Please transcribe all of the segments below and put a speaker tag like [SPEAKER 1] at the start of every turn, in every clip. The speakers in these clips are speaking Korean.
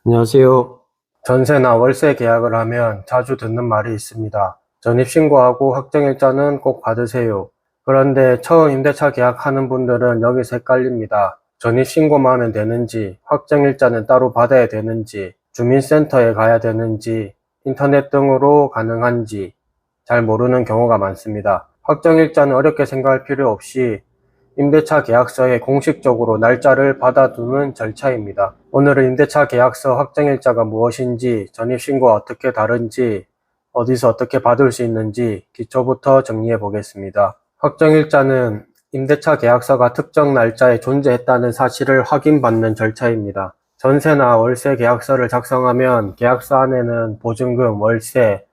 [SPEAKER 1] 안녕하세요. 전세나 월세 계약을 하면 자주 듣는 말이 있습니다. 전입신고하고 확정일자는 꼭 받으세요. 그런데 처음 임대차 계약하는 분들은 여기서 헷갈립니다. 전입신고만 하면 되는지, 확정일자는 따로 받아야 되는지, 주민센터에 가야 되는지, 인터넷 등으로 가능한지 잘 모르는 경우가 많습니다. 확정일자는 어렵게 생각할 필요 없이 임대차 계약서에 공식적으로 날짜를 받아두는 절차입니다. 오늘은 임대차 계약서 확정일자가 무엇인지, 전입신고와 어떻게 다른지, 어디서 어떻게 받을 수 있는지 기초부터 정리해 보겠습니다. 확정일자는 임대차 계약서가 특정 날짜에 존재했다는 사실을 확인받는 절차입니다. 전세나 월세 계약서를 작성하면 계약서 안에는 보증금, 월세,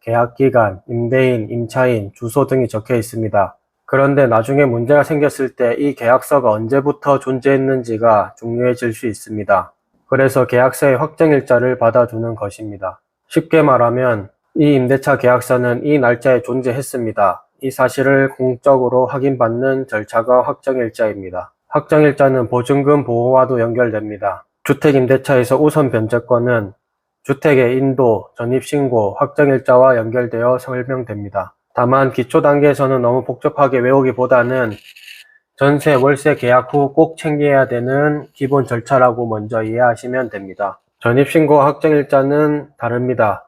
[SPEAKER 1] 계약기간, 임대인, 임차인, 주소 등이 적혀 있습니다. 그런데 나중에 문제가 생겼을 때 이 계약서가 언제부터 존재했는지가 중요해질 수 있습니다. 그래서 계약서의 확정일자를 받아두는 것입니다. 쉽게 말하면 이 임대차 계약서는 이 날짜에 존재했습니다. 이 사실을 공적으로 확인받는 절차가 확정일자입니다. 확정일자는 보증금 보호와도 연결됩니다. 주택임대차에서 우선 변제권은 주택의 인도, 전입신고, 확정일자와 연결되어 설명됩니다. 다만 기초 단계에서는 너무 복잡하게 외우기보다는 전세, 월세 계약 후 꼭 챙겨야 되는 기본 절차라고 먼저 이해하시면 됩니다. 전입신고와 확정일자는 다릅니다.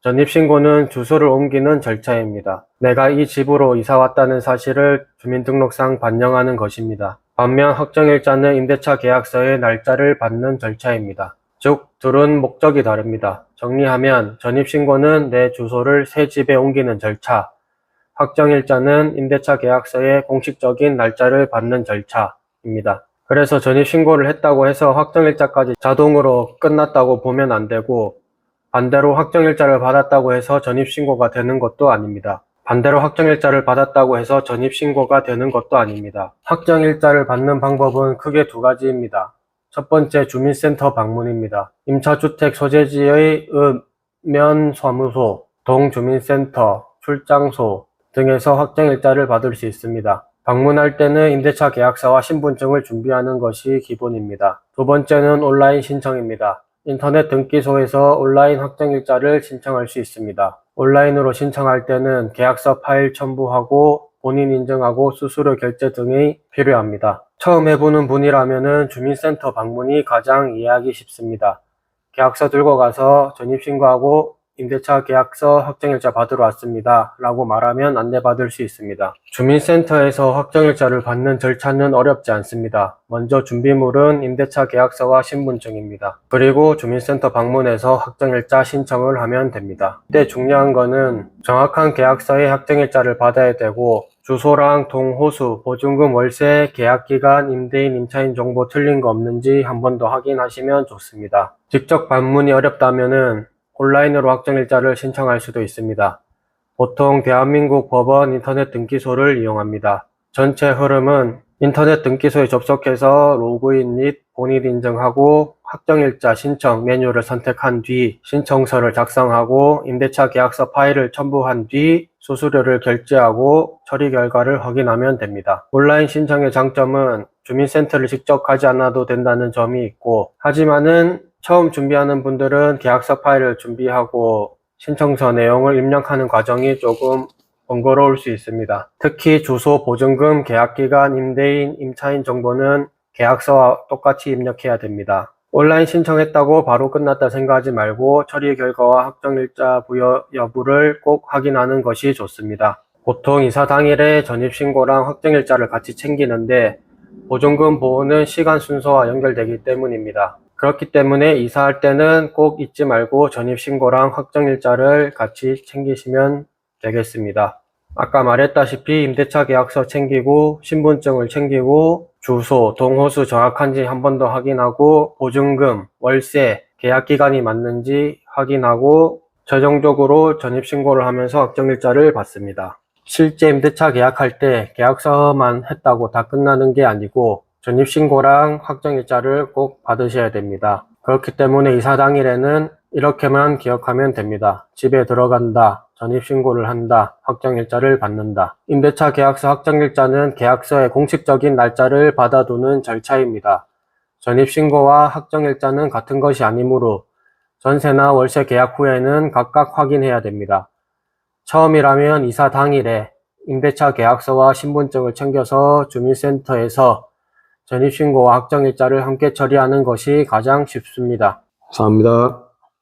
[SPEAKER 1] 전입신고는 주소를 옮기는 절차입니다. 내가 이 집으로 이사 왔다는 사실을 주민등록상 반영하는 것입니다. 반면 확정일자는 임대차 계약서의 날짜를 받는 절차입니다. 즉, 둘은 목적이 다릅니다. 정리하면 전입신고는 내 주소를 새 집에 옮기는 절차, 확정일자는 임대차 계약서의 공식적인 날짜를 받는 절차입니다. 그래서 전입신고를 했다고 해서 확정일자까지 자동으로 끝났다고 보면 안 되고, 반대로 확정일자를 받았다고 해서 전입신고가 되는 것도 아닙니다. 반대로 확정일자를 받았다고 해서 전입신고가 되는 것도 아닙니다. 확정일자를 받는 방법은 크게 두 가지입니다. 첫 번째, 주민센터 방문입니다. 임차주택 소재지의 읍면사무소, 동주민센터, 출장소 등에서 확정일자를 받을 수 있습니다. 방문할 때는 임대차 계약서와 신분증을 준비하는 것이 기본입니다. 두 번째는 온라인 신청입니다. 인터넷 등기소에서 온라인 확정일자를 신청할 수 있습니다. 온라인으로 신청할 때는 계약서 파일 첨부하고 본인 인증하고 수수료 결제 등이 필요합니다. 처음 해보는 분이라면 주민센터 방문이 가장 이해하기 쉽습니다. 계약서 들고 가서 전입신고하고 임대차 계약서 확정일자 받으러 왔습니다 라고 말하면 안내받을 수 있습니다. 주민센터에서 확정일자를 받는 절차는 어렵지 않습니다. 먼저 준비물은 임대차 계약서와 신분증입니다. 그리고 주민센터 방문해서 확정일자 신청을 하면 됩니다. 이때 중요한 거는 정확한 계약서의 확정일자를 받아야 되고, 주소랑 동호수, 보증금, 월세, 계약기간, 임대인, 임차인 정보 틀린 거 없는지 한 번 더 확인하시면 좋습니다. 직접 방문이 어렵다면 온라인으로 확정일자를 신청할 수도 있습니다. 보통 대한민국 법원 인터넷 등기소를 이용합니다. 전체 흐름은 인터넷 등기소에 접속해서 로그인 및 본인 인증하고 확정일자 신청 메뉴를 선택한 뒤 신청서를 작성하고 임대차 계약서 파일을 첨부한 뒤 수수료를 결제하고 처리 결과를 확인하면 됩니다. 온라인 신청의 장점은 주민센터를 직접 가지 않아도 된다는 점이 있고, 하지만은 처음 준비하는 분들은 계약서 파일을 준비하고 신청서 내용을 입력하는 과정이 조금 번거로울 수 있습니다. 특히 주소, 보증금, 계약기간, 임대인, 임차인 정보는 계약서와 똑같이 입력해야 됩니다. 온라인 신청했다고 바로 끝났다 생각하지 말고 처리 결과와 확정일자 부여 여부를 꼭 확인하는 것이 좋습니다. 보통 이사 당일에 전입신고랑 확정일자를 같이 챙기는데 보증금 보호는 시간 순서와 연결되기 때문입니다. 그렇기 때문에 이사할 때는 꼭 잊지 말고 전입신고랑 확정일자를 같이 챙기시면 되겠습니다. 아까 말했다시피 임대차 계약서 챙기고 신분증을 챙기고 주소, 동호수 정확한지 한 번 더 확인하고 보증금, 월세, 계약기간이 맞는지 확인하고 최종적으로 전입신고를 하면서 확정일자를 받습니다. 실제 임대차 계약할 때 계약서만 했다고 다 끝나는 게 아니고 전입신고랑 확정일자를 꼭 받으셔야 됩니다. 그렇기 때문에 이사 당일에는 이렇게만 기억하면 됩니다. 집에 들어간다, 전입신고를 한다, 확정일자를 받는다. 임대차 계약서 확정일자는 계약서의 공식적인 날짜를 받아두는 절차입니다. 전입신고와 확정일자는 같은 것이 아니므로 전세나 월세 계약 후에는 각각 확인해야 됩니다. 처음이라면 이사 당일에 임대차 계약서와 신분증을 챙겨서 주민센터에서 전입신고와 확정일자를 함께 처리하는 것이 가장 쉽습니다. 감사합니다.